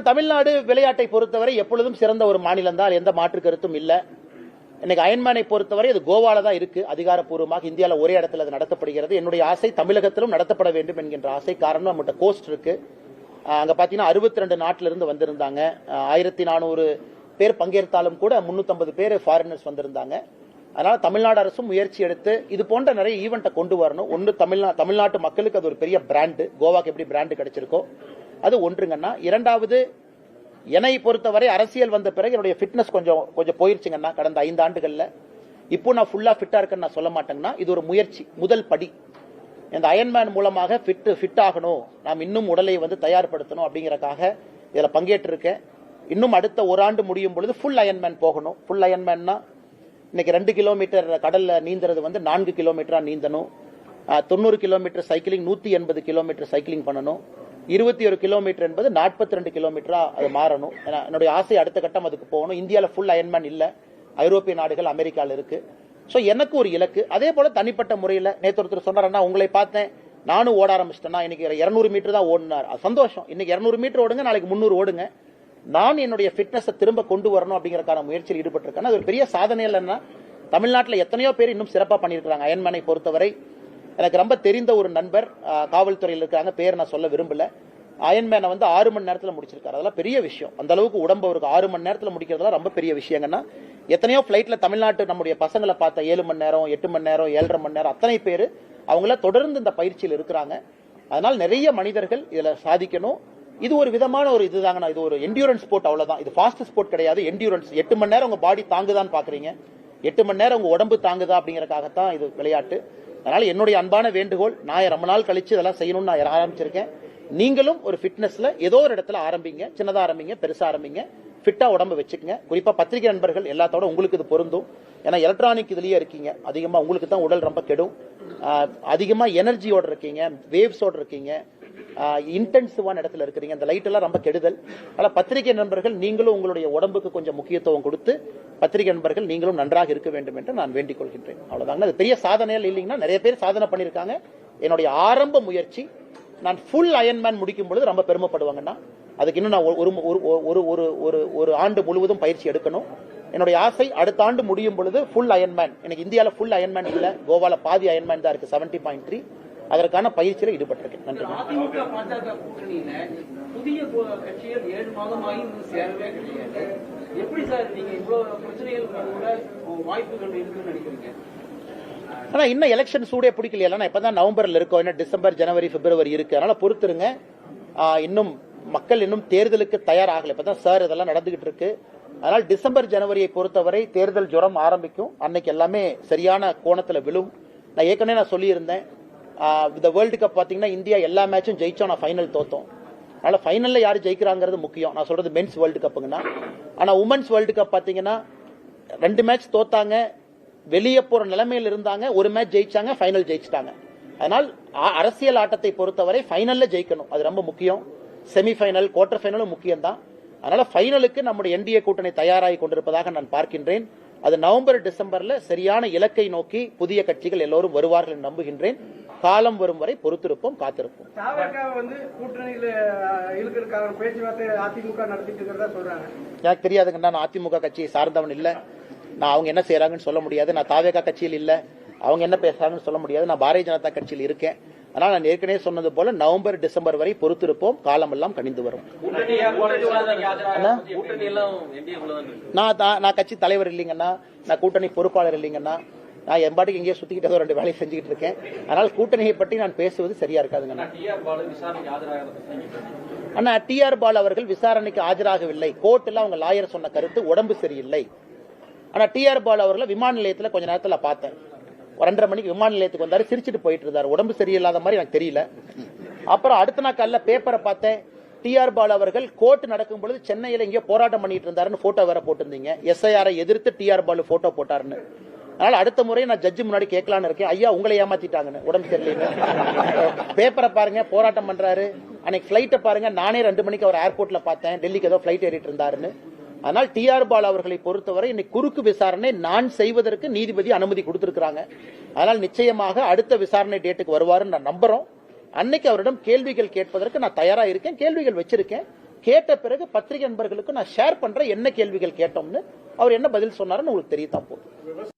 தமிழ்நாடு விளையாட்டை பொறுத்தவரை எப்பொழுதும் சிறந்த ஒரு மாநிலம் தான், எந்த மாற்று கருத்தும் இல்லை. இன்னைக்கு அயன்மேனை பொறுத்தவரை அது கோவால தான் இருக்கு, அதிகாரப்பூர்வமாக இந்தியாவில் ஒரே இடத்துல அது நடத்தப்படுகிறது. என்னுடைய ஆசை தமிழகத்திலும் நடத்தப்பட வேண்டும் என்கின்ற ஆசை. காரணம் நம்மகிட்ட கோஸ்ட் இருக்கு. அங்க பாத்தீங்கன்னா 62 நாட்டில இருந்து வந்திருந்தாங்க. 1400 பேர் பங்கேற்றாலும் கூட 350 பேர் ஃபாரினர்ஸ் வந்திருந்தாங்க. அதனால தமிழ்நாடு அரசும் முயற்சி எடுத்து இது போன்ற நிறைய ஈவெண்ட்டை கொண்டு வரணும். ஒன்று தமிழ்நாட்டு மக்களுக்கு அது ஒரு பெரிய பிராண்டு, கோவாக்கு எப்படி பிராண்டு கிடைச்சிருக்கோ அது ஒன்றுங்கன்னா. இரண்டாவது, என்னை பொறுத்தவரை அரசியல் வந்த பிறகு என்னுடைய ஃபிட்னஸ் கொஞ்சம் போயிருச்சுங்கன்னா கடந்த 5 ஆண்டுகள்ல. இப்போ நான் ஃபுல்லா ஃபிட்டா இருக்கேன்னு நான் சொல்ல மாட்டேங்கன்னா, இது ஒரு முயற்சி, முதல் படி. இந்த அயன்மேன் மூலமாக ஃபிட் ஆகணும், நாம் இன்னும் உடலை தயார்படுத்தணும் அப்படிங்கறக்காக இதுல பங்கேற்றிருக்கேன். இன்னும் அடுத்த ஒரு ஆண்டு முடியும் பொழுது ஃபுல் அயன்மேன் போகணும். ஃபுல் அயன்மேன்னா இன்னைக்கு 2 கிலோமீட்டர் கடல்ல நீந்துறது 4 கிலோமீட்டரா நீந்தணும். 90 கிலோமீட்டர் சைக்கிளிங், 180 கிலோமீட்டர் சைக்கிளிங் பண்ணணும். 21 கிலோமீட்டர் என்பது 42 கிலோமீட்டரா அது மாறணும். என்னுடைய ஆசை அடுத்த கட்டம் அதுக்கு போகணும். இந்தியாவில் ஃபுல் அயன்மேன் இல்ல, ஐரோப்பிய நாடுகள், அமெரிக்கால இருக்கு. சோ எனக்கு ஒரு இலக்கு. அதே போல தனிப்பட்ட முறையில் நேற்று ஒருத்தர் சொன்னார், உங்களை பார்த்தேன் நானும் ஓட ஆரம்பிச்சிட்டேன்னா, இன்னைக்கு 200 மீட்டர் தான் ஓடினார். சந்தோஷம். இன்னைக்கு 200 மீட்டர் ஓடுங்க, நாளைக்கு 300 ஓடுங்க. நான் என்னுடைய ஃபிட்னஸை திரும்ப கொண்டு வரணும் அப்படிங்கறக்கான முயற்சியில் ஈடுபட்டிருக்கேன். அது ஒரு பெரிய சாதனை இல்லைன்னா, தமிழ்நாட்டில் எத்தனையோ பேர் இன்னும் சிறப்பா பண்ணியிருக்காங்க அயன்மேனை பொறுத்தவரை. எனக்கு ரொம்ப தெரிந்த ஒரு நண்பர் காவல்துறையில் இருக்காங்க, பேர் நான் சொல்ல விரும்பல. அயன்மேனை 6 மணி நேரத்தில் முடிச்சிருக்காரு. அதெல்லாம் பெரிய விஷயம். அந்த அளவுக்கு உடம்பு அவருக்கு 6 மணி நேரத்தில் முடிக்கிறதுலாம் ரொம்ப பெரிய விஷயங்கன்னா, எத்தனையோ பிளைட்ல தமிழ்நாட்டு நம்முடைய பசங்களை பார்த்த 7 மணி நேரம், 8 மணி நேரம், 7.5 மணி நேரம், அத்தனை பேர் அவங்கள தொடர்ந்து இந்த பயிற்சியில் இருக்கிறாங்க. அதனால் நிறைய மனிதர்கள் இதுல சாதிக்கணும். இது ஒரு விதமான ஒரு இதுதாங்க. இது ஒரு என்டியூரன்ஸ் ஸ்போர்ட், அவ்வளவுதான். இது ஃபாஸ்ட் ஸ்போர்ட் கிடையாது, என்டியூரன்ஸ். 8 மணி நேரம் உங்க பாடி தாங்குதான்னு பாக்குறீங்க, 8 மணி நேரம் உங்க உடம்பு தாங்குதா அப்படிங்கறக்காகத்தான் இது விளையாட்டு. அதனால என்னுடைய அன்பான வேண்டுகோள், நான் ரொம்ப நாள் கழிச்சு இதெல்லாம் செய்யணும்னு நான் ஆரம்பிச்சிருக்கேன். நீங்களும் ஒரு ஃபிட்னஸ்ல ஏதோ ஒரு இடத்துல ஆரம்பிங்க, சின்னதா ஆரம்பிங்க, பெருசா ஆரம்பிங்க, ஃபிட்டா உடம்பு வச்சுக்கங்க. குறிப்பா பத்திரிகை நண்பர்கள் எல்லாத்தோட உங்களுக்கு இது பொருந்தும். ஏன்னா எலக்ட்ரானிக் இதுலயே இருக்கீங்க, அதிகமா உங்களுக்கு தான் உடல் ரொம்ப கெடும். அதிகமா எனர்ஜியோட இருக்கீங்க, வேவ்ஸோட இருக்கீங்க, இன்டென்சிவான இடத்துல இருக்கிறீங்க. அந்த லைட் எல்லாம் ரொம்ப கெடுதல். அதனால பத்திரிகை நண்பர்கள் நீங்களும் உங்களுடைய உடம்புக்கு கொஞ்சம் முக்கியத்துவம் கொடுத்து, பத்திரிகை நண்பர்கள் நீங்களும் நன்றாக இருக்க வேண்டும் என்று நான் வேண்டிக் கொள்கின்றேன். அவ்வளவுதாங்க. அது பெரிய சாதனைகள் இல்லைங்கன்னா, நிறைய பேர் சாதனை பண்ணிருக்காங்க. என்னுடைய ஆரம்ப முயற்சி, நான் ஃபுல் அயன்மேன் முடிக்கும் பொழுது ரொம்ப பெருமைப்படுவாங்கன்னா, அதுக்கு இன்னும் நான் ஒரு ஆண்டு முழுவதும் பயிற்சி எடுக்கணும். என்னுடைய ஆசை அடுத்த ஆண்டு முடியும் பொழுது ஃபுல் அயன்மேன். எனக்கு இந்தியாவில் ஃபுல் அயன்மேன் இல்ல, கோவால பாதி அயன்மேன் தான் இருக்கு, 70.3. அதற்கான பயிற்சியில் ஈடுபட்டிருக்கேன். நன்றி. அதிமுக பாஜக கூட்டணியில புதிய கட்சிகள் 7 மாதமாகி சேரவே கிடையாது. எப்படி சார் நீங்க இவ்வளவு பிரச்சனைகள் கூட வாய்ப்புகள் இருக்குன்னு நினைக்கிறீங்க? ஆனா இன்னும் எலெக்ஷன் சூடே பிடிக்கல. இப்பதான் நவம்பர்ல இருக்கோம், இன்னும் டிசம்பர், ஜனவரி, பிப்ரவரி இருக்கு. அதனால பொறுத்துருங்க. இன்னும் மக்கள் இன்னும் தேர்தலுக்கு தயாராகல. இப்பதான் சார் இதெல்லாம் நடந்துகிட்டு இருக்கு. அதனால் டிசம்பர், ஜனவரியை பொறுத்தவரை தேர்தல் ஜுரம் ஆரம்பிக்கும். அன்னைக்கு எல்லாமே சரியான கோணத்துல விழும். நான் ஏற்கனவே சொல்லியிருந்தேன், இந்த வேர்ல்டு கப் பாத்தீங்கன்னா இந்தியா எல்லா மேட்சும் ஜெயிச்சோம், நான் ஃபைனல் தோத்தோம். அதனால ஃபைனல்ல யாரு ஜெயிக்கிறாங்கிறது முக்கியம். நான் சொல்றது மென்ஸ் வேர்ல்டு கப்புங்கன்னா. ஆனா உமன்ஸ் வேர்ல்டு கப் பாத்தீங்கன்னா 2 மேட்ச் தோத்தாங்க, வெளியே போற நிலைமையில் இருந்தாங்க, ஒரு மேட்ச் ஜெயிச்சாங்க, ஃபைனல் ஜெயிச்சிட்டாங்க. அதனால் அரசியல் ஆட்டத்தை பொறுத்தவரை ஃபைனல்ல ஜெயிக்கணும், அது ரொம்ப முக்கியம். செமிஃபைனல், குவார்டர் ஃபைனலும் முக்கியம் தான். அதனால ஃபைனலுக்கு நம்முடைய என்டிஏ கூட்டணி தயாராகி கொண்டிருப்பதாக நான் பார்க்கின்றேன். அது நவம்பர், டிசம்பர்ல சரியான இலக்கை நோக்கி புதிய கட்சிகள் எல்லோரும் வருவார்கள் என்று நம்புகின்றேன். காலம் வரும் வரை பொறுத்திருப்போம், காத்திருப்போம். கூட்டணியில இருக்கிறதுக்கான பேச்சுவார்த்தை அதிமுக நடத்திட்டு இருக்கிறதா சொல்றாங்க. எனக்கு தெரியாதுங்க, நான் அதிமுக கட்சியை சார்ந்தவன் இல்ல. நான் அவங்க என்ன செய்யறாங்கன்னு சொல்ல முடியாது. நான் தாவேகா கட்சியில் இல்ல, அவங்க என்ன பேசுறாங்கன்னு சொல்ல முடியாது. நான் பாரதிய ஜனதா கட்சியில் இருக்கேன். ஆனால் நான் ஏற்கனவே சொன்னது போல நவம்பர், டிசம்பர் வரை பொறுத்திருப்போம், காலம் எல்லாம் கணிந்து வரும். நான் கட்சி தலைவர் இல்லைங்கன்னா, நான் கூட்டணி பொறுப்பாளர் இல்லைங்கன்னா, நான் எம்பாட்டுக்கு எங்கேயோ சுத்திக்கிட்டதோ 2 வேலையை செஞ்சுக்கிட்டு இருக்கேன். அதனால் கூட்டணியை பற்றி நான் பேசுவது சரியா இருக்காதுங்க. ஆனா டிஆர் பாலு அவர்கள் விசாரணைக்கு ஆஜராகவில்லை. கோர்ட்ல அவங்க லாயர் சொன்ன கருத்து உடம்பு சரியில்லை. ஆனா டிஆர் பாலு அவர்களை விமான நிலையத்தில் கொஞ்ச நேரத்தில் பார்த்தேன். 2:30 மணிக்கு விமான நிலையத்துக்கு வந்தாரு, சிரிச்சிட்டு போயிட்டு இருந்தாரு. உடம்பு சரியில்லாத மாதிரி எனக்கு தெரியல. அப்புறம் அடுத்த நாள் காலைல பேப்பரை பார்த்தேன், டிஆர் பாலு அவர்கள் கோர்ட் நடக்கும் பொழுது சென்னையில எங்கேயோ போராட்டம் பண்ணிட்டு இருந்தாருன்னு போட்டோ வேற போட்டிருந்தீங்க. எஸ்ஐஆரை எதிர்த்து டிஆர் பாலு போட்டோ போட்டாருன்னு. அதனால அடுத்த முறை நான் ஜட்ஜி முன்னாடி கேட்கலான்னு இருக்கேன், ஐயா உங்களை ஏமாத்திட்டாங்கன்னு, உடம்பு சரியில்லை. பேப்பரை பாருங்க, போராட்டம் பண்றாரு. அன்னைக்கு பிளைட்டை பாருங்க, நானே 2 மணிக்கு அவர் ஏர்போர்ட்ல பார்த்தேன், டெல்லிக்கு ஏதோ பிளைட் ஏறிட்டு இருந்தாருன்னு. ஆனால் டிஆர் பாலு அவர்களை பொறுத்தவரை இன்னைக்கு குறுக்கு விசாரணை நான் செய்வதற்கு நீதிபதி அனுமதி கொடுத்திருக்கிறாங்க. அதனால் நிச்சயமாக அடுத்த விசாரணை டேட்டுக்கு வருவாருன்னு நான் நம்புறோம். அன்னைக்கு அவரிடம் கேள்விகள் கேட்பதற்கு நான் தயாரா இருக்கேன், கேள்விகள் வச்சிருக்கேன். கேட்ட பிறகு பத்திரிகை நண்பர்களுக்கு நான் ஷேர் பண்றேன் என்ன கேள்விகள் கேட்டோம்னு. அவர் என்ன பதில் சொன்னாருன்னு உங்களுக்கு தெரியத்தான் போகுது.